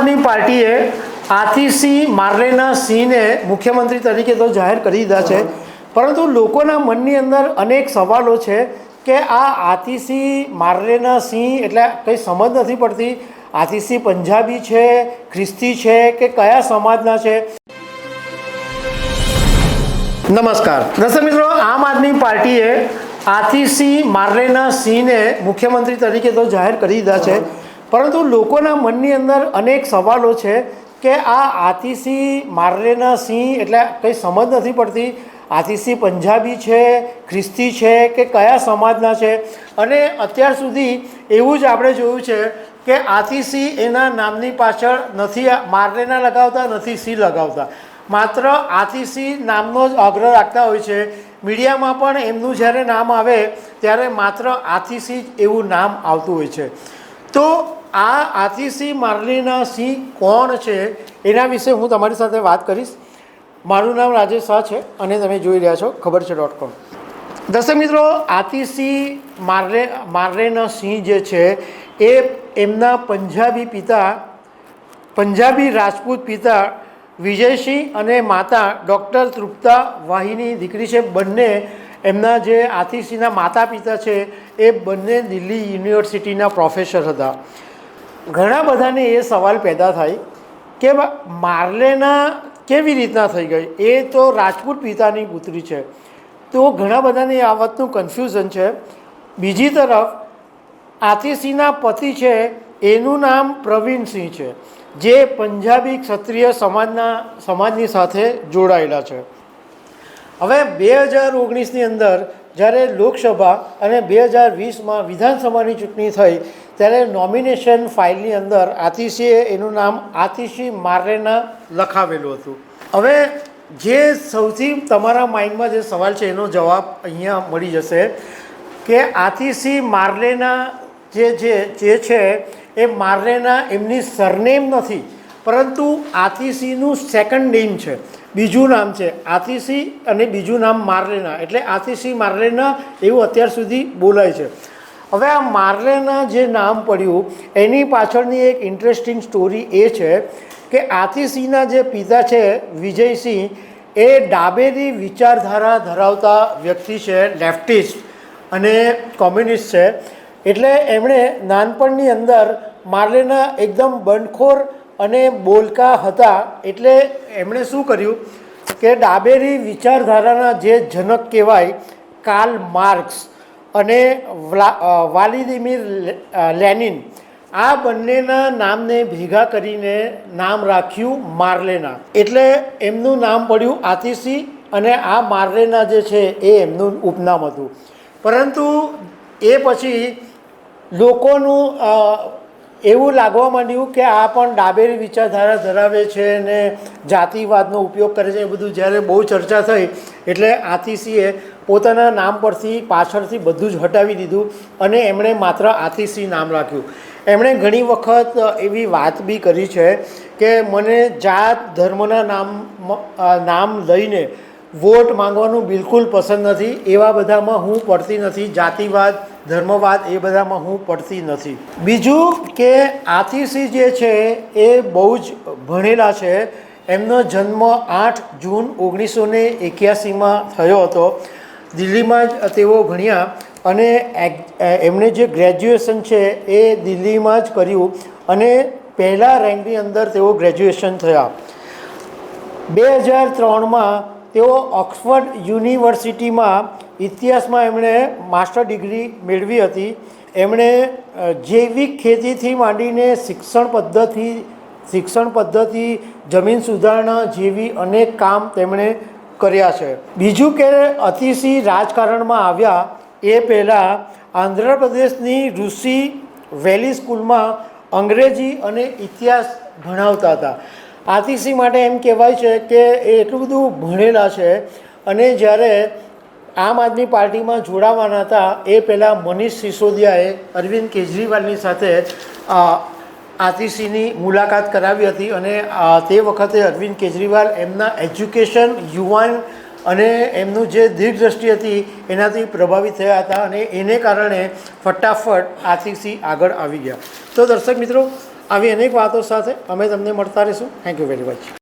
આદમી પાર્ટીએ આતિશી માર્લેના સિંહને મુખ્યમંત્રી તરીકે તો જાહેર કરી દીધા છે, પરંતુ લોકોના મનની અંદર અનેક સવાલો છે કે આ આતિશી માર્લેના સિંહ એટલે કંઈ સમજ નથી પડતી. આતિશી પંજાબી છે, ખ્રિસ્તી છે કે કયા સમાજના છે? નમસ્કાર દર્શક મિત્રો, આમ આદમી પાર્ટીએ આતિશી માર્લેના સિંહને મુખ્યમંત્રી તરીકે તો જાહેર કરી દીધા છે, પરંતુ લોકોના મનની અંદર અનેક સવાલો છે કે આ આતિશી માર્લેના સિંહ એટલે કંઈ સમજ નથી પડતી. આતિશી પંજાબી છે, ખ્રિસ્તી છે કે કયા સમાજના છે? અને અત્યાર સુધી એવું જ આપણે જોયું છે કે આતિશી એના નામની પાછળ નથી માર્લેના લગાવતા, નથી સિંહ લગાવતા, માત્ર આતિશી નામનો જ આગ્રહ રાખતા હોય છે. મીડિયામાં પણ એમનું જ્યારે નામ આવે ત્યારે માત્ર આતિશી જ એવું નામ આવતું હોય છે. તો આ આતિશી માર્લેના સિંહ કોણ છે એના વિશે હું તમારી સાથે વાત કરીશ. મારું નામ રાજેશ શાહ છે અને તમે જોઈ રહ્યા છો ખબર છે.com. દર્શક મિત્રો, આતિશી માર્લેના સિંહ જે છે એ એમના પંજાબી રાજપૂત પિતા વિજયસિંહ અને માતા ડૉક્ટર તૃપ્તા વાહીની દીકરી છે. બંને એમના જે આતિશીના માતા પિતા છે એ બંને દિલ્હી યુનિવર્સિટીના પ્રોફેસર હતા. ઘણા બધાને એ સવાલ પેદા થાય કે માર્લેના કેવી રીતના થઈ ગઈ? એ તો રાજપૂત પિતાની પુત્રી છે. તો ઘણા બધાને આ વાતનું કન્ફ્યુઝન છે. બીજી તરફ આતિશીના પતિ છે એનું નામ પ્રવીણસિંહ છે, જે પંજાબી ક્ષત્રિય સમાજની સાથે જોડાયેલા છે. હવે 2019ની અંદર જ્યારે લોકસભા અને 2020માં વિધાનસભાની ચૂંટણી થઈ ત્યારે નોમિનેશન ફાઇલની અંદર આતિશીએ એનું નામ આતિશી માર્લેના લખાવેલું હતું. હવે જે સૌથી તમારા માઇન્ડમાં જે સવાલ છે એનો જવાબ અહીંયા મળી જશે કે આતિશી માર્લેના જે છે એ માર્લેના એમની સરનેમ નથી, પરંતુ આતિશીનું સેકન્ડ નેમ છે, બીજું નામ છે આતિશી અને બીજું નામ માર્લેના, એટલે આતિશી માર્લેના એવું અત્યાર સુધી બોલાય છે. હવે આ માર્લેના જે નામ પડ્યું એની પાછળની એક ઇન્ટરેસ્ટિંગ સ્ટોરી એ છે કે આતિશીના જે પિતા છે વિજયસિંહ એ ડાબેરી વિચારધારા ધરાવતા વ્યક્તિ છે, લેફ્ટિસ્ટ અને કોમ્યુનિસ્ટ છે. એટલે એમણે નાનપણની અંદર માર્લેના એકદમ બંડખોર અને બોલકા હતા. એટલે એમણે શું કર્યું કે ડાબેરી વિચારધારાના જે જનક કહેવાય કાર્લ માર્ક્સ અને વ્લાદિમીર લેનિન, આ બંનેના નામને ભેગા કરીને નામ રાખ્યું માર્લેના. એટલે એમનું નામ પડ્યું આતિશી અને આ માર્લેના જે છે એ એમનું ઉપનામ હતું. પરંતુ એ પછી લોકોનું એવું લાગવા માંડ્યું કે આ પણ ડાબેરી વિચારધારા ધરાવે છે ને જાતિવાદનો ઉપયોગ કરે છે. એ બધું જ્યારે બહુ ચર્ચા થઈ એટલે આતિશીએ પોતાના નામ પરથી પાછળથી બધું જ હટાવી દીધું અને એમણે માત્ર આતિશી નામ રાખ્યું. એમણે ઘણી વખત એવી વાત બી કરી છે કે મને જાત ધર્મના નામ લઈને વોટ માંગવાનું બિલકુલ પસંદ નથી, એવા બધામાં હું પડતી નથી, જાતિવાદ ધર્મવાદ એ બધામાં હું પડતી નથી. બીજું કે આતિશી જે છે એ બહુ જ ભણેલા છે. એમનો જન્મ 8 જૂન 1981માં થયો હતો. દિલ્હીમાં જ તેઓ ભણ્યા અને એમણે જે ગ્રેજ્યુએશન છે એ દિલ્હીમાં જ કર્યું અને પહેલા રેન્કની અંદર તેઓ ગ્રેજ્યુએશન થયા. 2003માં તેઓ ઓક્સફર્ડ યુનિવર્સિટીમાં ઇતિહાસમાં એમણે માસ્ટર ડિગ્રી મેળવી હતી. એમણે જૈવિક ખેતીથી માંડીને શિક્ષણ પદ્ધતિ, જમીન સુધારણા જેવી અનેક કામ તેમણે કર્યા છે. બીજું કે આતિશી રાજકારણમાં આવ્યા એ પહેલાં આંધ્રપ્રદેશની ઋષિ વેલી સ્કૂલમાં અંગ્રેજી અને ઇતિહાસ ભણાવતા હતા. આતિશી માટે એમ કહેવાય છે કે એ એટલું બધું ભણેલા છે અને જ્યારે આમ આદમી પાર્ટીમાં જોડાવાના હતા એ પહેલાં મનીષ સિસોદિયાએ અરવિંદ કેજરીવાલની સાથે આતિશીની મુલાકાત કરાવી હતી અને તે વખતે અરવિંદ કેજરીવાલ એમના એજ્યુકેશન, યુવાન અને એમનું જે દીર્ઘદ્રષ્ટિ હતી એનાથી પ્રભાવિત થયા હતા અને એને કારણે ફટાફટ આતિશી આગળ આવી ગયા. તો દર્શક મિત્રો, આવી અનેક વાતો સાથે અમે તમને મળતા રહીશું. Thank you very much.